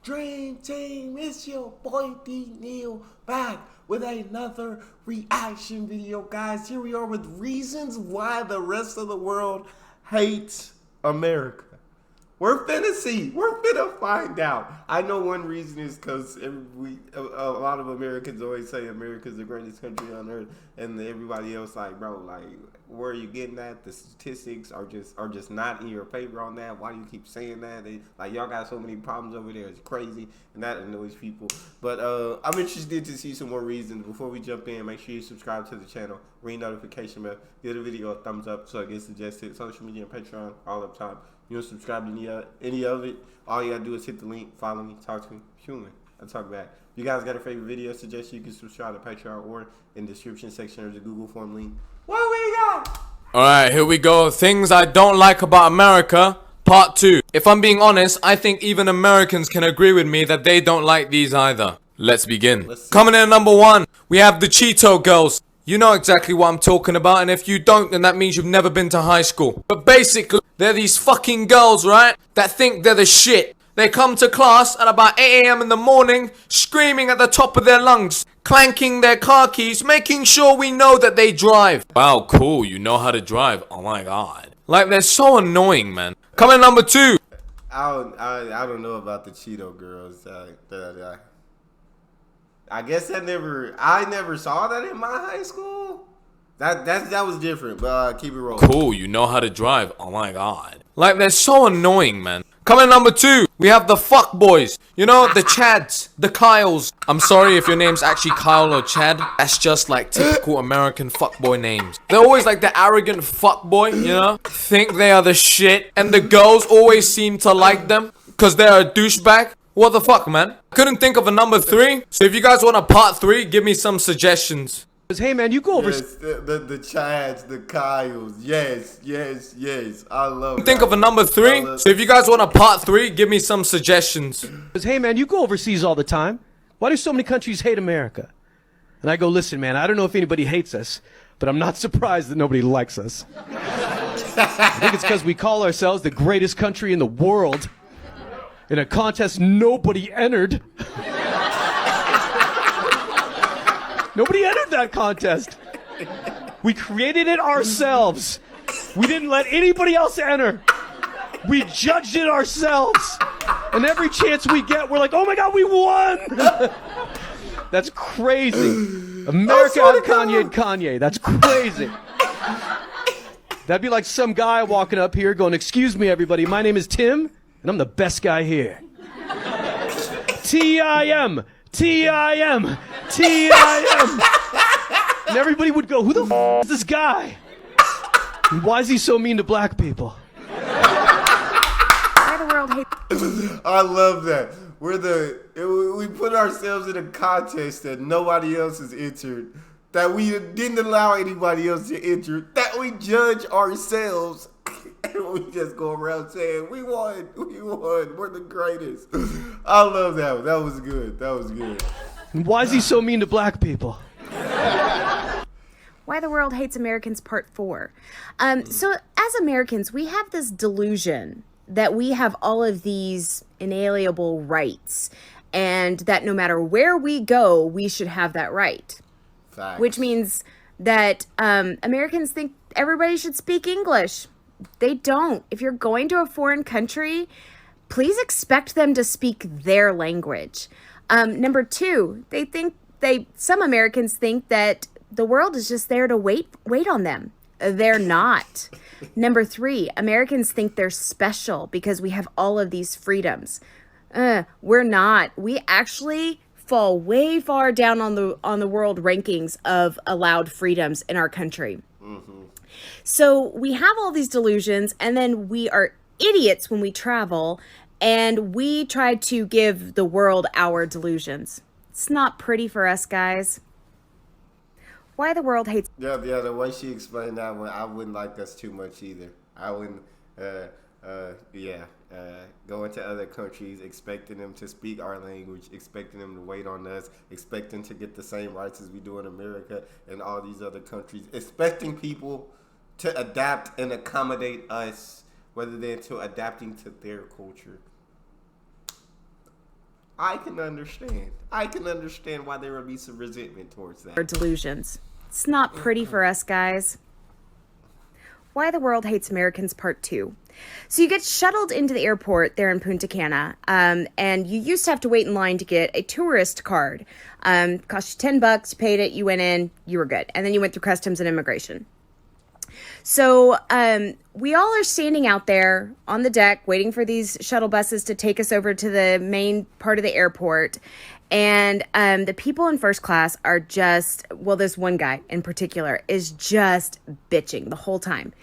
Dream Team, it's your boy D Neal back with another reaction video, guys. Here we are with reasons why the rest of the world hates America. We're finna see. We're finna find out. I know one reason is because a lot of Americans always say America's the greatest country on earth, and everybody else like, bro, like, where are you getting that? The statistics are just not in your favor on that. Why do you keep saying that? Like, y'all got so many problems over there. It's crazy, and that annoys people. But I'm interested to see some more reasons. Before we jump in, make sure you subscribe to the channel, ring notification bell, give the video a thumbs up so it gets suggested. Social media and Patreon all up top. You don't subscribe to any of it, all you gotta do is hit the link, follow me, talk to me, human. I talk back. If you guys got a favorite video suggestion, you can subscribe to Patreon or in the description section of the Google form link. What we got? Alright, here we go. Things I don't like about America, part 2. If I'm being honest, I think even Americans can agree with me that they don't like these either. Let's begin. Coming in at number 1, we have the Cheeto girls. You know exactly what I'm talking about, and if you don't, then that means you've never been to high school. But basically, they're these fucking girls, right, that think they're the shit. They come to class at about 8 AM in the morning, screaming at the top of their lungs, clanking their car keys, making sure we know that they drive. Wow, cool, you know how to drive. Oh my god. Like, they're so annoying, man. Coming number 2. I don't know about the Cheeto girls. I guess I never saw that in my high school. That was different, but keep it rolling. Cool, you know how to drive. Oh my god. Like, they're so annoying, man. Coming number 2, we have the fuck boys. You know, the Chads, the Kyles. I'm sorry if your name's actually Kyle or Chad. That's just like typical American fuckboy names. They're always like the arrogant fuckboy, you know? Think they are the shit. And the girls always seem to like them because they're a douchebag. What the fuck, man? Couldn't think of a number 3. So if you guys want a part 3, give me some suggestions. Hey man, you go over. Yes, the Chads, the Kyles. Yes. I love. Think of a number 3. So if you guys want a part 3, give me some suggestions. Hey man, you go overseas all the time. Why do so many countries hate America? And I go, listen, man. I don't know if anybody hates us, but I'm not surprised that nobody likes us. I think it's because we call ourselves the greatest country in the world in a contest nobody entered. Nobody entered that contest. We created it ourselves. We didn't let anybody else enter. We judged it ourselves. And every chance we get, we're like, oh my God, we won. That's crazy. America on Kanye and Kanye. That's crazy. That'd be like some guy walking up here going, excuse me, everybody. My name is Tim, and I'm the best guy here. T-I-M. T-I-M. T-I-M. And everybody would go, who the f*** is this guy? And why is he so mean to black people? Why the world hates... I love that. We put ourselves in a contest that nobody else has entered, that we didn't allow anybody else to enter, that we judge ourselves, and we just go around saying, we won, we're the greatest. I love that one. That was good. And why is he so mean to black people? Why the world hates Americans, part 4. So as Americans, we have this delusion that we have all of these inalienable rights and that no matter where we go, we should have that right. Facts. Which means that Americans think everybody should speak English. They don't. If you're going to a foreign country, please expect them to speak their language. Number 2, some Americans think that the world is just there to wait on them. They're not. Number 3, Americans think they're special because we have all of these freedoms. We're not. We actually fall way far down on the world rankings of allowed freedoms in our country. So we have all these delusions, and then we are idiots when we travel, and we try to give the world our delusions. It's not pretty for us, guys. Why the world hates... Yeah, the way she explained that one, I wouldn't like us too much either. I wouldn't, going to other countries, expecting them to speak our language, expecting them to wait on us, expecting to get the same rights as we do in America and all these other countries, expecting people to adapt and accommodate us, whether they're to adapting to their culture. I can understand. I can understand why there would be some resentment towards that. Or delusions. It's not pretty for us guys. Why the World Hates Americans Part 2. So you get shuttled into the airport there in Punta Cana, and you used to have to wait in line to get a tourist card. Cost you $10, you paid it, you went in, you were good. And then you went through customs and immigration. So we all are standing out there on the deck waiting for these shuttle buses to take us over to the main part of the airport. And the people in first class are just, well, this one guy in particular is just bitching the whole time.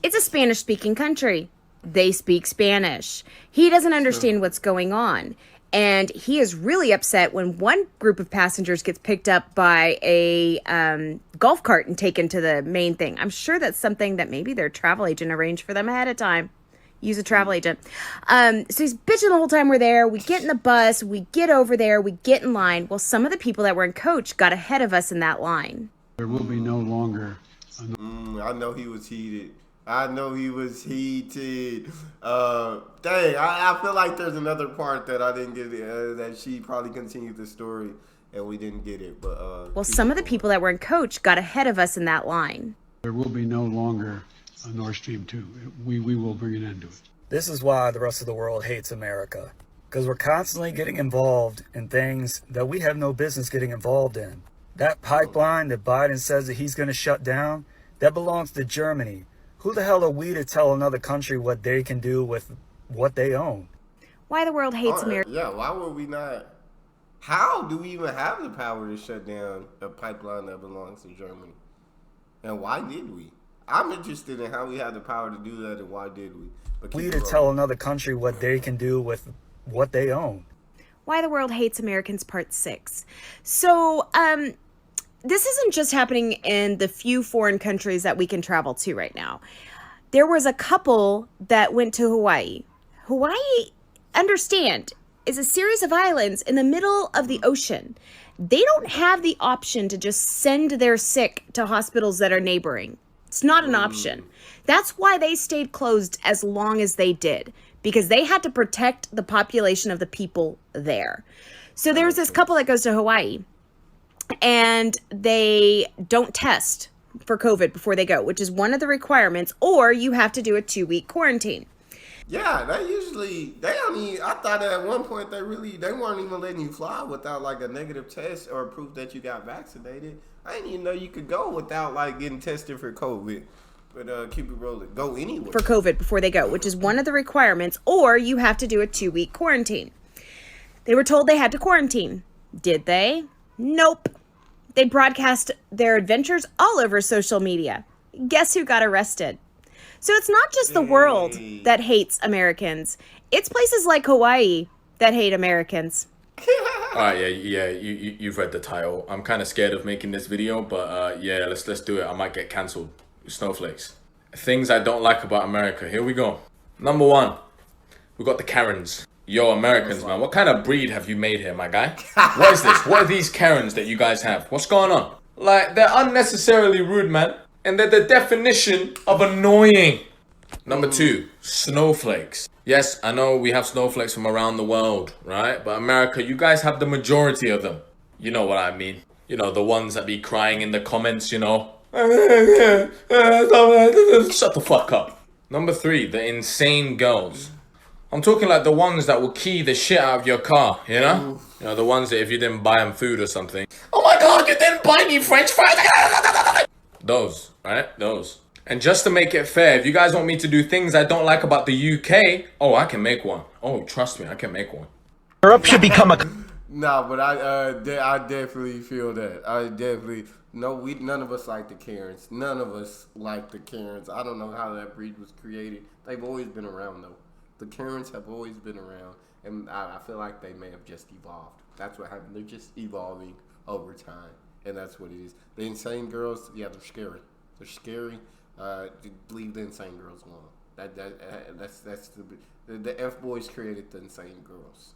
It's a Spanish-speaking country. They speak Spanish. He doesn't understand what's going on. And he is really upset when one group of passengers gets picked up by a golf cart and taken to the main thing. I'm sure that's something that maybe their travel agent arranged for them ahead of time. Use a travel agent. So he's bitching the whole time we're there. We get in the bus. We get over there. We get in line. Well, some of the people that were in coach got ahead of us in that line. There will be no longer. I know he was heated. Dang, I feel like there's another part that I didn't get, that she probably continued the story and we didn't get it. But well, some of the people that were in coach got ahead of us in that line. There will be no longer a Nord Stream 2. We will bring an end to it. This is why the rest of the world hates America. Because we're constantly getting involved in things that we have no business getting involved in. That pipeline that Biden says that he's going to shut down, that belongs to Germany. Who the hell are we to tell another country what they can do with what they own? Why the world hates America. Yeah, why would we not? How do we even have the power to shut down a pipeline that belongs to Germany? And why did we? I'm interested in how we have the power to do that and why did we? But We to tell another country what they can do with what they own. Why the World Hates Americans Part 6. So, this isn't just happening in the few foreign countries that we can travel to right now. There was a couple that went to Hawaii. Hawaii, understand, is a series of islands in the middle of the ocean. They don't have the option to just send their sick to hospitals that are neighboring. It's not an option. That's why they stayed closed as long as they did, because they had to protect the population of the people there. So there's this couple that goes to Hawaii, and they don't test for COVID before they go, which is one of the requirements, or you have to do a 2-week quarantine. Yeah, I thought at one point they weren't even letting you fly without like a negative test or proof that you got vaccinated. I didn't even know you could go without like getting tested for COVID. But keep it rolling. Go anywhere. For COVID before they go, which is one of the requirements, or you have to do a 2-week quarantine. They were told they had to quarantine. Did they? Nope. They broadcast their adventures all over social media. Guess who got arrested? So it's not just the world that hates Americans. It's places like Hawaii that hate Americans. Alright, you've read the title. I'm kind of scared of making this video, but let's do it. I might get cancelled. Snowflakes. Things I don't like about America. Here we go. Number 1, we got the Karens. Yo, Americans, man, what kind of breed have you made here, my guy? What is this? What are these Karens that you guys have? What's going on? Like, they're unnecessarily rude, man. And they're the definition of annoying. Number 2, snowflakes. Yes, I know we have snowflakes from around the world, right? But America, you guys have the majority of them. You know what I mean. You know, the ones that be crying in the comments, you know. Shut the fuck up. Number 3, the insane girls. I'm talking like the ones that will key the shit out of your car, you know? You know, the ones that if you didn't buy them food or something. Oh my god, you didn't buy me french fries! Those, right? Those. And just to make it fair, if you guys want me to do things I don't like about the UK, oh, I can make one. Oh, trust me, I can make one. Europe should become a... Nah, but I definitely feel that. None of us like the Karens. None of us like the Karens. I don't know how that breed was created. They've always been around, though. The Karens have always been around, and I feel like they may have just evolved. That's what happened. They're just evolving over time, and that's what it is. The insane girls, yeah, they're scary. They're scary. Leave the insane girls alone. That's the F boys created the insane girls.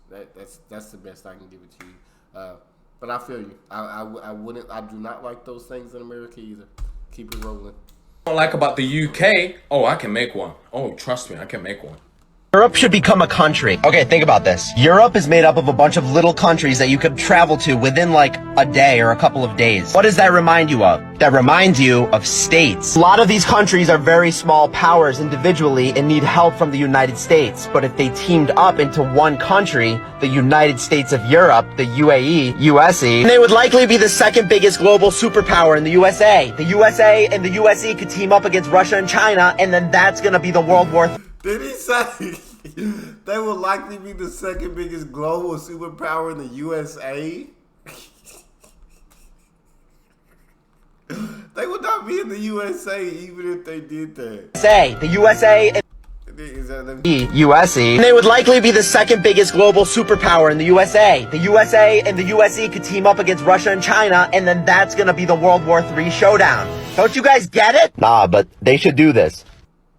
That's the best I can give it to you. But I feel you. I do not like those things in America either. Keep it rolling. What I don't like about the UK, oh, I can make one. Oh, trust me, I can make one. Europe should become a country. Okay, think about this. Europe is made up of a bunch of little countries that you could travel to within like a day or a couple of days. What does that remind you of? That reminds you of states. A lot of these countries are very small powers individually and need help from the United States. But if they teamed up into one country, the United States of Europe, the UAE, USE, they would likely be the second biggest global superpower in the USA. The USA and the USE could team up against Russia and China, and then that's gonna be the World War III. Did he say they will likely be the second biggest global superpower in the USA? They would not be in the USA even if they did that. Say, the USA and USE, they would likely be the second biggest global superpower in the USA. The USA and the USE could team up against Russia and China, and then that's gonna be the World War III showdown. Don't you guys get it? Nah, but they should do this.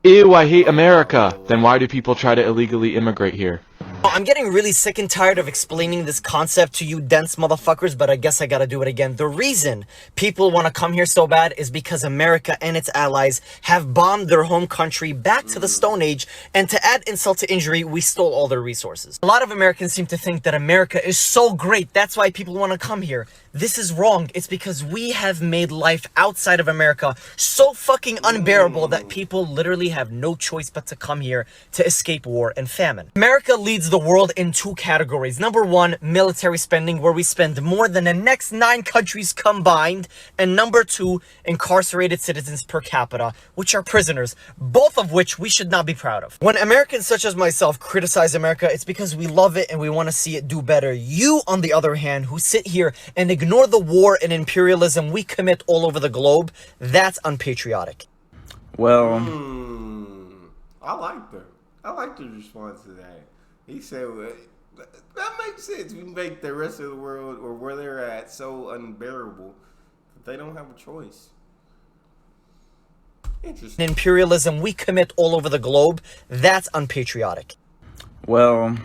Ew, I hate America. Then why do people try to illegally immigrate here? I'm getting really sick and tired of explaining this concept to you dense motherfuckers, but I guess I gotta do it again. The reason people want to come here so bad is because America and its allies have bombed their home country back to the Stone Age, and to add insult to injury, we stole all their resources. A lot of Americans seem to think that America is so great, that's why people want to come here. This is wrong. It's because we have made life outside of America so fucking unbearable that people literally have no choice but to come here to escape war and famine. America leads the world in two categories. Number one, military spending, where we spend more than the next 9 countries combined. And number two, incarcerated citizens per capita, which are prisoners, both of which we should not be proud of. When Americans such as myself criticize America, it's because we love it and we want to see it do better. You, on the other hand, who sit here and ignore the war and imperialism we commit all over the globe, that's unpatriotic. Well, I like the response to that. He said, well, that makes sense. We make the rest of the world, or where they're at, so unbearable that they don't have a choice. Interesting. Imperialism we commit all over the globe, that's unpatriotic. well,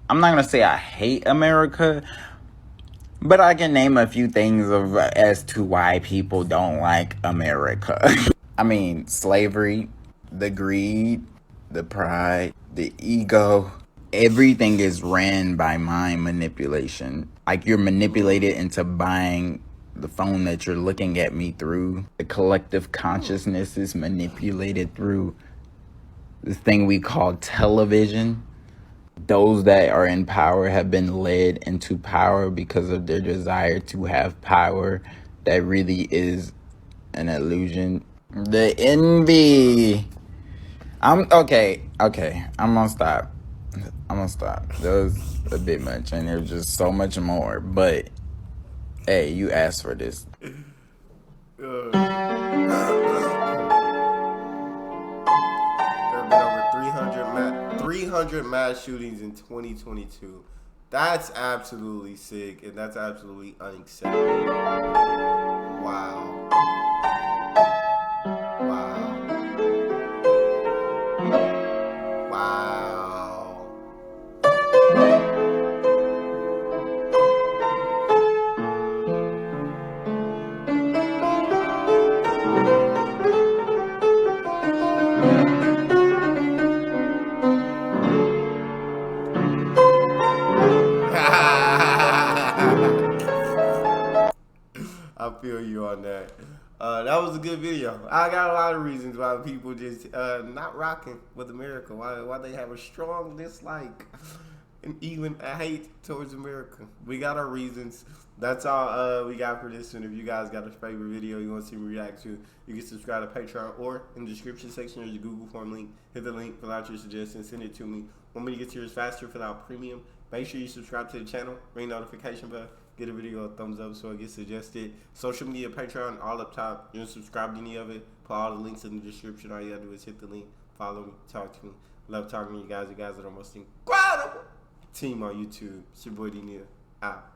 I'm not gonna say I hate America, but I can name a few things as to why people don't like America. I mean, slavery, the greed, the pride, the ego. Everything is ran by mind manipulation. Like, you're manipulated into buying the phone that you're looking at me through. The collective consciousness is manipulated through this thing we call television. Those that are in power have been led into power because of their desire to have power. That really is an illusion. The envy. I'm gonna stop. That was a bit much, and there's just so much more. But hey, you asked for this. There have been over 300 mass shootings in 2022. That's absolutely sick, and that's absolutely unacceptable. Wow. I feel you on that. That was a good video. I got a lot of reasons why people just not rocking with America. Why they have a strong dislike and even a hate towards America. We got our reasons. That's all we got for this one. If you guys got a favorite video you want to see me react to, you can subscribe to Patreon, or in the description section there's a Google form link. Hit the link, fill out your suggestions, send it to me. Want me to get to yours faster, fill out premium. Make sure you subscribe to the channel, ring notification bell, get a video a thumbs up so it gets suggested. Social media, Patreon, all up top. You don't subscribe to any of it, put all the links in the description. All you gotta do is hit the link, follow me, talk to me. Love talking to you guys. You guys are the most incredible team on YouTube. It's your boy Neal. Out.